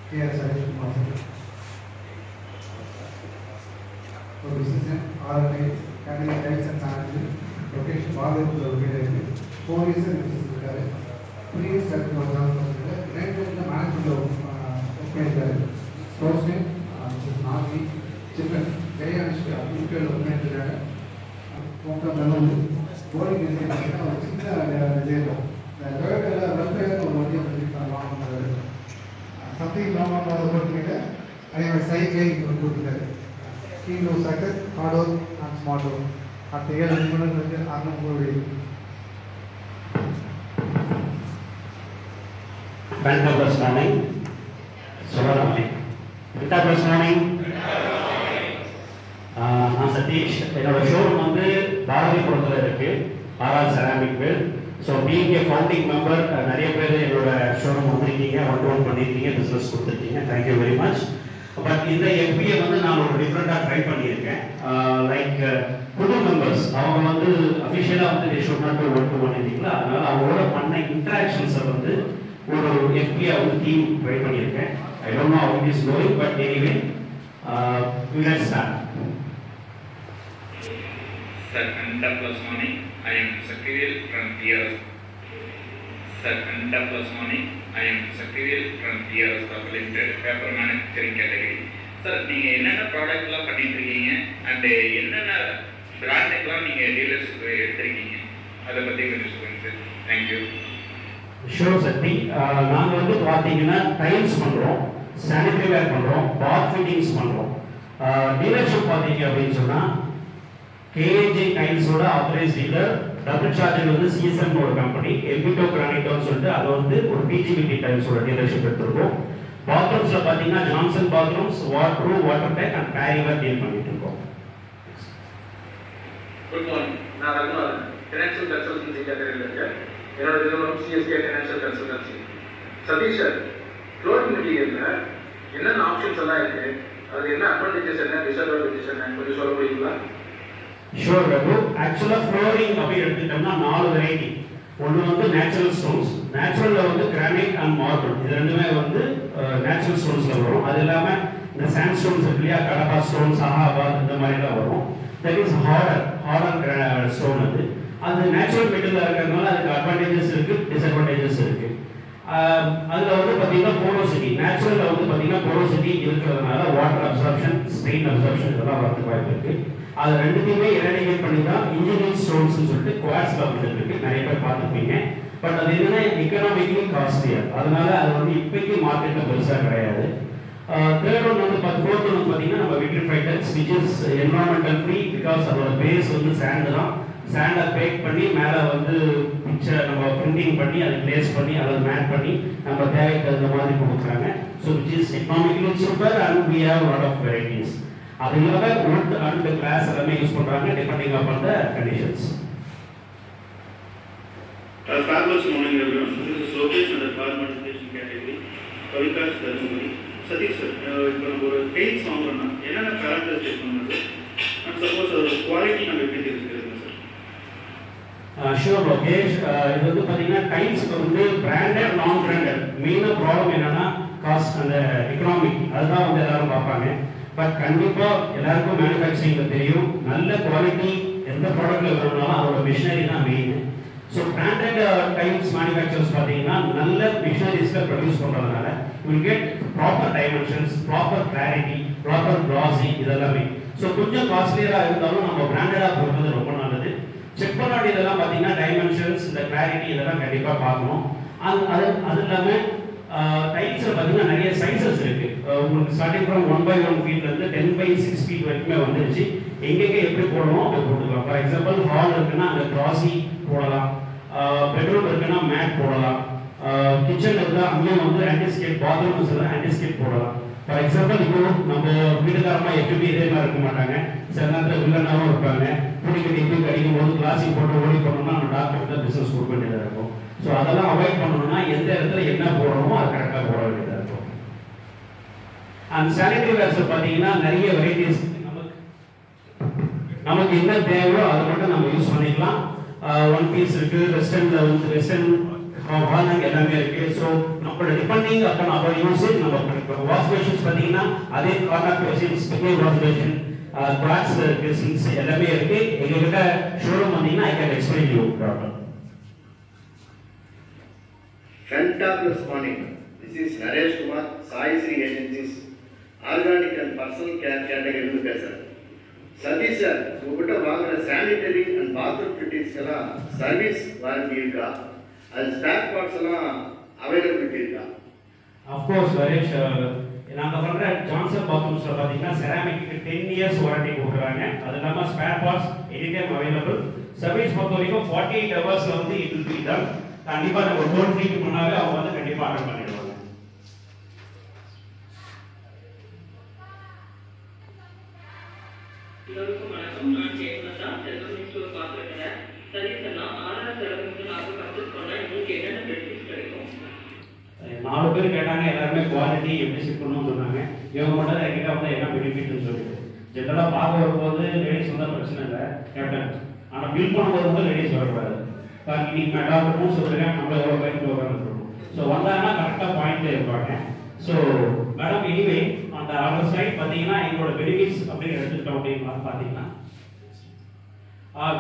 K.R. Sadish Kumar sir. For business and all types, category types and sanitary, location Bhagat located. 4 years and business is previous step was done. Then the management of sports name, Mrs. Nagi, children, very unusual, usual documented. From the level, boring is in the something long on the work. I am a side guy to do that. He knows success, hard work, and smart work. At the end of the month, I am going Fantabulous morning. Fantabulous morning. நான் சதீஷ். என்னோட showroom வந்து பாரதிபுரத்தில் இருக்கு, RR ceramic Vel. So being a founding member, நிறைய பேர் என்னோட showroom வந்திருக்கீங்க, one பண்ணியிருக்கீங்க, பிஸ்னஸ் கொடுத்துருக்கீங்க. Thank you very much. பட் இந்த எஃபியை வந்து நான் ஒரு டிஃப்ரெண்ட்டாக ட்ரை பண்ணியிருக்கேன். லைக் புது மெம்பர்ஸ் அவங்க வந்து அஃபிஷியலாக வந்து தே ஷுட் நாட் ஒர்க் பண்ணியிருந்தீங்களா, அதனால் அவங்களோட பண்ண இன்ட்ராக்ஷன்ஸை வந்து ஒரு எஃபியை வந்து டீம் ட்ரை பண்ணியிருக்கேன். I don't know how it is going, but anyway we can start. Sir, Fantabulous morning. I am Sakiril from TRS. Sir, Fantabulous morning. I am Sakiril from TRS Limited, paper manufacturing category. Sir, நீங்க என்னென்ன ப்ராடக்ட்லாம் பண்ணிட்டு இருக்கீங்க and என்னென்ன பிராண்டுக்கெல்லாம் நீங்க dealership எடுத்திருக்கீங்க அதை பத்தி கொஞ்சம் சொல்லுங்க சார். தேங்க்யூ. ஷோர் சக்தி. நாங்கள் வந்து பார்த்தீங்கன்னா டைல்ஸ் பண்ணுறோம், சானிட்டரி வேர் பண்ணுறோம், பாத் ஃபிட்டிங்ஸ் பண்ணுறோம். டீலர்ஷிப் பார்த்தீங்க அப்படின்னு சொன்னால் கேஏஜே டைல்ஸோட ஆத்தரைஸ் டீலர், டபுள் சார்ஜர் வந்து சிஎஸ்எம் ஒரு கம்பெனி, எம்பிட்டோ கிரானைட்டோன்னு சொல்லிட்டு அதை வந்து ஒரு பிஜிபிடி டைல்ஸோட டீலர்ஷிப் எடுத்திருக்கோம். பாத்ரூம்ஸில் பார்த்தீங்கன்னா Johnson bathrooms, Watertec and Parryware deal பண்ணிட்டு இருக்கோம். Good morning. நான் ரகுநாதன், ஃபினான்ஷியல் கன்சல்டன்சி கேட்டகரியில் இருக்கேன். என்னோட நிறுவனம் CSK financial consultancy. Satish sir, flooring மெட்டீரியலில் என்னென்ன ஆப்ஷன்ஸ் எல்லாம் இருக்குது, அது என்ன அட்வான்டேஜஸ் என்ன, டிஸ்அட்வான்டேஜஸ் என்ன கொஞ்சம் சொல்ல முடியுங்களா? ஷோர் ரகு. ஆக்சுவலாக ஃப்ளோரிங் அப்படி எடுத்துக்கிட்டோம்னா 4 வெரைட்டி. ஒன்று வந்து நேச்சுரல் ஸ்டோன்ஸ், நேச்சுரலில் வந்து கிரானைட் அண்ட் மார்பிள், இது ரெண்டுமே வந்து நேச்சுரல் ஸ்டோன்ஸில் வரும். அது இல்லாமல் இந்த சாண்ட் ஸ்டோன்ஸ் இருக்கு இல்லையா, கடப்பா ஸ்டோன்ஸ், அஹாபாத், இந்த மாதிரிலாம் வரும். That is harder stone. அது நேச்சுரல் மெட்டீரியல் இருக்கிறதுனால அதுக்கு அட்வான்டேஜஸ் இருக்குது, டிஸ்அட்வான்டேஜஸ் இருக்குது. அதில் வந்து பார்த்தீங்கன்னா போரோசிட்டி, நேச்சுரலில் வந்து பார்த்தீங்கன்னா போரோசிட்டி இருக்கிறதுனால வாட்டர் அப்சார்ப்ஷன், ஸ்ட்ரெயின் அப்சார்ப்ஷன் இதெல்லாம் வரதுக்கு வாய்ப்பு இருக்குது. அது ரெண்டுத்தையுமே எரடிகேட் பண்ணி தான் இன்ஜினியரிங் ஸ்டோன்ஸ்னு சொல்லிட்டு குவாட்ஸ்ல வந்துட்டு இருக்கு, நிறைய பேர் பார்த்துருப்பீங்க. பட் அது என்னன்னா எக்கனாமிக்கலி காஸ்ட்லியர், அதனால அது வந்து இப்போக்கி மார்க்கெட்டில் பெருசாக கிடையாது. தேர்ட் ஒன் வந்து ஃபோர்த் ஒன் பார்த்தீங்கன்னா நம்ம vitrified tiles, which is environmental free, because அதோட பேஸ் வந்து சாண்டு தான். சாண்டை பேக் பண்ணி மேலே வந்து பிக்சர் நம்ம பிரிண்டிங் பண்ணி அதை பிளேஸ் பண்ணி அதை மேட் பண்ணி நம்ம தேவைக்கு தகுந்த மாதிரி கொடுக்குறாங்க. So which is economically super and we have lot of varieties. அது இல்லாமல் wood and glass எல்லாமே யூஸ் பண்றாங்க depending upon the conditions. Fabulous morning everyone. This is Lokesh under car modification category. Kavikas Dharmuri. Satish sir, இப்போ நம்ம ஒரு paints வாங்குறோம்னா என்னென்ன parameters check பண்ணணும் and suppose அதோட குவாலிட்டி நம்ம எப்படி தெரிஞ்சுக்கிறதுங்க சார்? ஷூர் லோகேஷ். இது வந்து பார்த்தீங்கன்னா டைல்ஸ்க்கு வந்து பிராண்டட் நான் பிராண்டட் மெயினாக ப்ராப்ளம் என்னன்னா காஸ்ட், அந்த எக்கனாமிக், அதுதான் வந்து எல்லாரும் பார்ப்பாங்க. பட் கண்டிப்பாக எல்லாருக்கும் மேனுஃபேக்சரிங்கில் தெரியும், நல்ல குவாலிட்டி எந்த ப்ராடக்ட்டில் வரணும்னாலும் அதோட மிஷினரி தான் main. So branded tiles manufacturers பார்த்தீங்கன்னா நல்ல மிஷினரிஸில் ப்ரொடியூஸ் பண்ணுறதுனால will get proper dimensions, proper clarity, proper classy, இதெல்லாமே. ஸோ கொஞ்சம் காஸ்ட்லியராக இருந்தாலும் நம்ம பிராண்டடாக போடுறது ரொம்ப நல்லது. செக் பண்ண வேண்டியதெல்லாம் பார்த்தீங்கன்னா டைமென்ஷன்ஸ், இந்த கிளாரிட்டி இதெல்லாம் கண்டிப்பாக பார்க்கணும். அது இல்லாமல் டைல்ஸில் பார்த்தீங்கன்னா நிறைய சைஸஸ் இருக்கு. உங்களுக்கு ஸ்டார்டிங் ஃப்ரம் 1/1 ஃபீட்லேருந்து 10/6 ஃபீட் வரைக்குமே வந்துருச்சு. எங்கெங்கே எப்படி போடணும் அப்படி போட்டுக்கலாம். ஃபார் எக்ஸாம்பிள் ஹால் இருக்குன்னா அங்கே கிராசி போடலாம், பெட்ரூம் இருக்குன்னா மேட் போடலாம், கிச்சன் இருந்தால் அங்கேயும் வந்து ஆன்டிஸ்கேட், பாத்ரூம்ஸ் இருந்தால் ஆன்டிஸ்கேட் போடலாம். ஃபார் எக்ஸாம்பிள் இப்போ நம்ம வீட்டுக்காரமா எப்பயுமே இதே மாதிரி இருக்க மாட்டாங்க, சில நேரத்தில் வில்லனாகவும் இருப்பாங்க. துணிக்கட்டி எப்படி அடிக்கும் போது கிளாஸி போட்டு ஓடி போனோம்னா நம்ம டாக்டர் தான் பிஸ்னஸ் கொடுக்க வேண்டியதாக இருக்கும். ஸோ அதெல்லாம் அவாய்ட் பண்ணணும்னா எந்த இடத்துல என்ன போடணுமோ அது கரெக்டாக போட வேண்டியதாக இருக்கும். அண்ட் சானிட்டரி வேர்ஸ் பார்த்தீங்கன்னா நிறைய வெரைட்டிஸ், நமக்கு என்ன தேவையோ அதை மட்டும் நம்ம யூஸ் பண்ணிக்கலாம். ஒன் பீஸ் இருக்கு, வெஸ்டர்ன்ல வந்து வெஸ்டர்ன் வாழ்நாள் எல்லாமே இருக்கு. ஸோ நம்மளோட டிபெண்டிங் அப்பான் அவர் யூசேஜ் நம்ம பண்ணிக்கிறோம். வாஷ் பேஷன்ஸ் பார்த்தீங்கன்னா அதே corner basins, wash basin, glass basins எல்லாமே இருக்கு. எங்ககிட்ட ஷோரூம் வந்தீங்கன்னா I can explain you problem. Fantabulous morning. This is Naresh Kumar, Sai Sri Agencies, Organic and Personal Care category பேசுறேன். Satish sir, உங்ககிட்ட வாங்குற சானிட்டரி அண்ட் பாத்ரூம் ஃபிட்டிங்ஸ் எல்லாம் service warranty இருக்கா? அது ஸ்பேர் பார்ட்ஸ் எல்லாம் அவைலபிலிட்டி இருக்கா? அஃப்கோர்ஸ் நரேஷ், நாங்கள் பண்ணுற ஜான்சன் பாத்ரூம்ஸில் பார்த்தீங்கன்னா செராமிக்கு 10 இயர்ஸ் வாரண்டி கொடுக்குறாங்க. அது இல்லாமல் spare parts any time available. Service பொறுத்த வரைக்கும் 48 ஹவர்ஸில் வந்து இட் வில் பி டன். கண்டிப்பாக நம்ம டோல் ஃப்ரீக்கு பண்ணாலே அவங்க வந்து கண்டிப்பாக அட்டன் பண்ணிடுவாங்க. எல்லோருக்கும் வணக்கம். நான் ஜெயலலிதா, எலக்ட்ரானிக் ஸ்டோர் பார்த்துருக்கேன். சர்வீஸ் எல்லாம் 6 செலவுக்கு நான் பர்ச்சேஸ் பண்ணேன். உங்களுக்கு என்னென்ன பெனிஃபிட்ஸ் கிடைக்கும்? 4 பேர் கேட்டாங்க, எல்லாருமே குவாலிட்டி எப்படி செக் பண்ணணும்னு சொன்னாங்க. இவங்க மட்டும் என்கிட்ட வந்து என்ன பெனிஃபிட்னு சொல்லிட்டு ஜென்ரலாக பார்க்க வரும்போது லேடிஸ் வந்தால் பிரச்சனை இல்லை கேப்டன், ஆனால் பில் பண்ணும்போது வந்து லேடிஸ் வரக்கூடாது. இன்னைக்கு டாக்டர் ரூல்ஸ் சொல்லிருக்காங்க, நம்மள எவ்வளோ பயந்து உட்காந்துருக்கோம். ஸோ வந்தாங்கன்னா கரெக்டாக பாயிண்ட்ல இருப்பாங்க. ஸோ மேடம் எனிவே அந்த அதர் சைட் பார்த்தீங்கன்னா எங்களோட பெனிஃபிட்ஸ் அப்படின்னு எடுத்துக்கிட்டோம் அப்படின்னு பார்த்தீங்கன்னா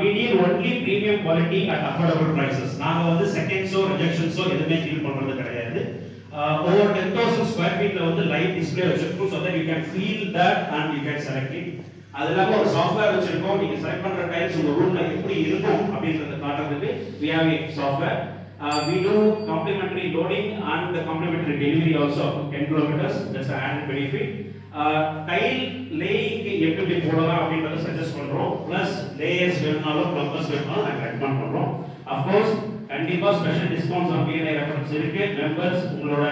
we need only premium quality at affordable prices. நாங்கள் வந்து செகண்ட்ஸோ ரிஜெக்ஷன்ஸோ எதுவுமே ஃபீல் பண்ணுறது கிடையாது. over 10,000 ஸ்கொயர் ஃபீட்டில் வந்து லைட் டிஸ்பிளே வச்சிருக்கோம். So that you can feel that and you can select it. அது இல்லாமல் ஒரு சாஃப்ட்வேர் வச்சிருக்கோம். நீங்கள் செலக்ட் பண்ணுற டைல்ஸ் உங்கள் ரூமில் எப்படி இருக்கும் அப்படின்றத காட்டுறதுக்கு we have a software. We do complimentary loading and complimentary delivery also up to 10 kilometers. That's an added benefit. Tile laying எப்படி போடலாம் அப்படின்றத சஜஸ்ட் பண்றோம். பிளஸ் லேயர்ஸ் வேணும்னாலும் பிளம்பர்ஸ் வேணும்னாலும் நாங்கள் ரெக்கமெண்ட் பண்றோம். அஃப்கோர்ஸ் கண்டிப்பா special discounts on BNI reference இருக்கு. மெம்பர்ஸ் உங்களோட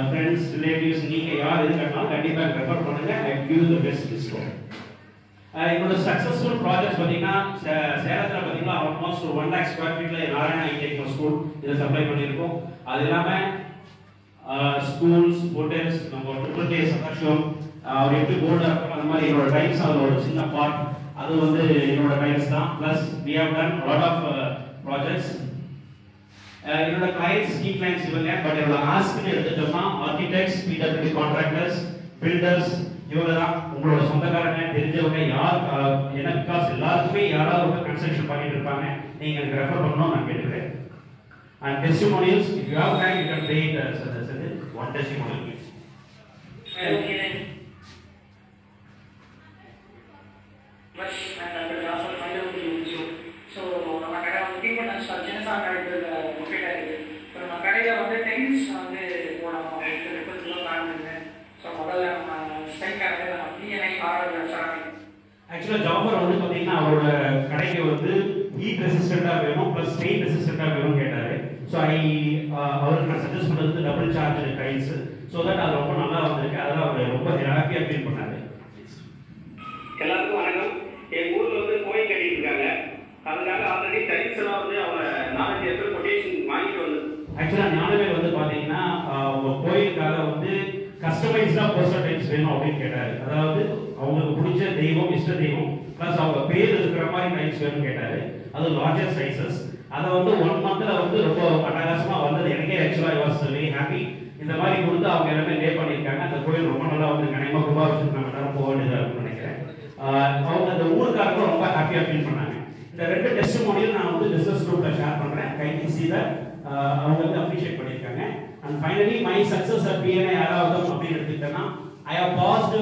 ஃப்ரெண்ட்ஸ் ரிலேட்டிவ்ஸ் நீங்க யார் எது கேட்டாலும் கண்டிப்பா ரெஃபர் பண்ணுங்க. I give the best discount. என்னோட சக்சஸ்ஃபுல் ப்ராஜெக்ட்ஸ் பார்த்தீங்கன்னா சேலத்தில் பார்த்தீங்கன்னா ஆல்மோஸ்ட் 1 lakh ஸ்கொயர் ஃபீட்ல நாராயணா இன்டெக்னல் ஸ்கூல் இதை சப்ளை பண்ணியிருக்கோம். அது இல்லாமல் ஸ்கூல்ஸ், ஹோட்டல்ஸ், நம்ம ட்ரிபிள் கே சந்தோஷம் ஒரு 8 போர்டாக இருக்கும். அந்த மாதிரி என்னோட டைல்ஸ் அதில் ஒரு சின்ன பார்ட் அது வந்து என்னோட டைல்ஸ் தான். Plus we have done lot of projects. என்னோட கிளைண்ட்ஸ் கீ கிளைண்ட்ஸ் இவங்க. பட் என்னோட ஆஸ்க்னு எடுத்துட்டோம்னா ஆர்கிடெக்ட்ஸ், பிடபிள்யூ கான்ட்ராக்டர்ஸ், பில்டர்ஸ் இவங்க தான் உங்களோட சொந்தக்காரங்க தெரிஞ்சவங்க யார் என்ன பிகாஸ் எல்லாருக்குமே யாராவது ஒரு கன்ஸ்ட்ரக்ஷன் பண்ணிட்டு இருப்பாங்க. நீங்கள் எனக்கு ரெஃபர் பண்ணணும் நான் கேட்டுக்கிறேன். And testimonials if you have time you can create one testimonial please. But and the last one find out you. So நம்ம கடை வந்து people and surgeons are located ஆயிருக்கு. ஸோ நம்ம கடையில் வந்து டைல்ஸ் வந்து போடணும் அப்படின்னு ரெக்வஸ்ட்லாம் பிளான் பண்ணுறேன். ஸோ முதல்ல நம்ம ஸ்டைக்காக நம்ம பிஎன்ஐ ஆர்டர் சாமி. ஆக்சுவலாக ஜாஃபர் வந்து பார்த்தீங்கன்னா அவரோட கடைக்கு வந்து ஹீட் ரெசிஸ்டண்டாக வேணும் ப்ளஸ் ஸ்ட்ரெயின் ரெசிஸ்டண்டாக வேணும்னு கேட்டார். ஸோ அவருக்கு நான் சஜஸ்ட் பண்ணுறது double charge tiles. So that அது ரொம்ப நல்லா வந்திருக்கு. அதெல்லாம் அவர் ரொம்ப ஹாப்பியாக ஃபீல் பண்ணார். எல்லாருக்கும் வணக்கம். எங்கள் ஊரில் வந்து கோயில் கட்டிட்டு இருக்காங்க. அதுக்காக ஆல்ரெடி டைல்ஸ் எல்லாம் வந்து அவங்க 4-5 பேர் கொட்டேஷன் வாங்கிட்டு வந்து ஆக்சுவலாக ஞானவேல் வந்து பார்த்தீங்கன்னா கோயிலுக்காக வந்து கஸ்டமைஸ்டாக போஸ்டர் டைல்ஸ் வேணும் அப்படின்னு கேட்டார். அதாவது அவங்களுக்கு பிடிச்ச தெய்வம், இஷ்ட தெய்வம் ப்ளஸ் அவங்க பேர் இருக்கிற மாதிரி டைல்ஸ் வேணும்னு கேட்டார். அது லார்ஜர் சைஸஸ். அதை வந்து 1 monthல வந்து ரொம்ப அட்டகாசமாக வந்தது. எனக்கே ஆக்சுவலாக ஐ வாஸ் வெரி ஹாப்பி. இந்த மாதிரி கொடுத்து அவங்க எல்லாமே லே பண்ணியிருக்காங்க. அந்த கோயில் ரொம்ப நல்லா வந்து கனிமா கும்பாபிஷேகம் நம்ம போக வேண்டியதாக இருக்குன்னு நினைக்கிறேன். அவங்க அந்த ஊருக்காக ரொம்ப ஹாப்பியாக ஃபீல் பண்ணாங்க. இந்த 2 டெஸ்டிமோனியல் நான் வந்து பிஸ்னஸ் குரூப்ல ஷேர் பண்ணுறேன். கைண்ட்லி சீ தட் அவங்க வந்து அப்ரிஷியேட் பண்ணியிருக்காங்க. And finally my success at BNI யாராவது அப்படின்னு எடுத்துக்கிட்டேன்னா ஐ ஹவ் பாஸ்ட்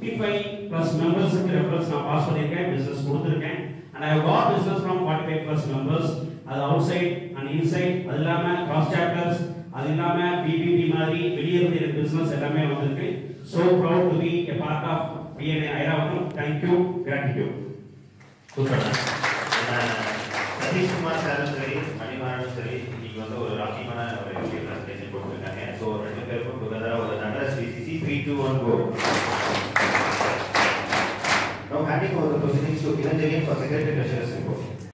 55+ மெம்பர்ஸுக்கு ரெஃபரன்ஸ் நான் பாஸ் பண்ணியிருக்கேன், பிஸ்னஸ் கொடுத்துருக்கேன். And I have got business from 45+ members. அது அவுட் சைட் அண்ட் இன்சைட். அது இல்லாமல் கிராஸ் சாப்டர்ஸ், அது இல்லாமல் பிபிபி மாதிரி வெளியிருந்து எனக்கு பிஸ்னஸ் எல்லாமே வந்திருக்கு. So proud to be a part of BNI Airavatham. Thank you, gratitude. Super. Satishkumar சாரும் சரி, மணிமாறனும் சரி, இன்னைக்கு வந்து ஒரு ராசியமான ஒரு பிரசன்டேஷன் கொடுத்துருக்காங்க. ஸோ 2 பேருக்கும் டுகெதராக ஒரு Natraj BCG 3, 2, 1 go. Now handing over the proceedings to Iranjani for Secretary Treasurer.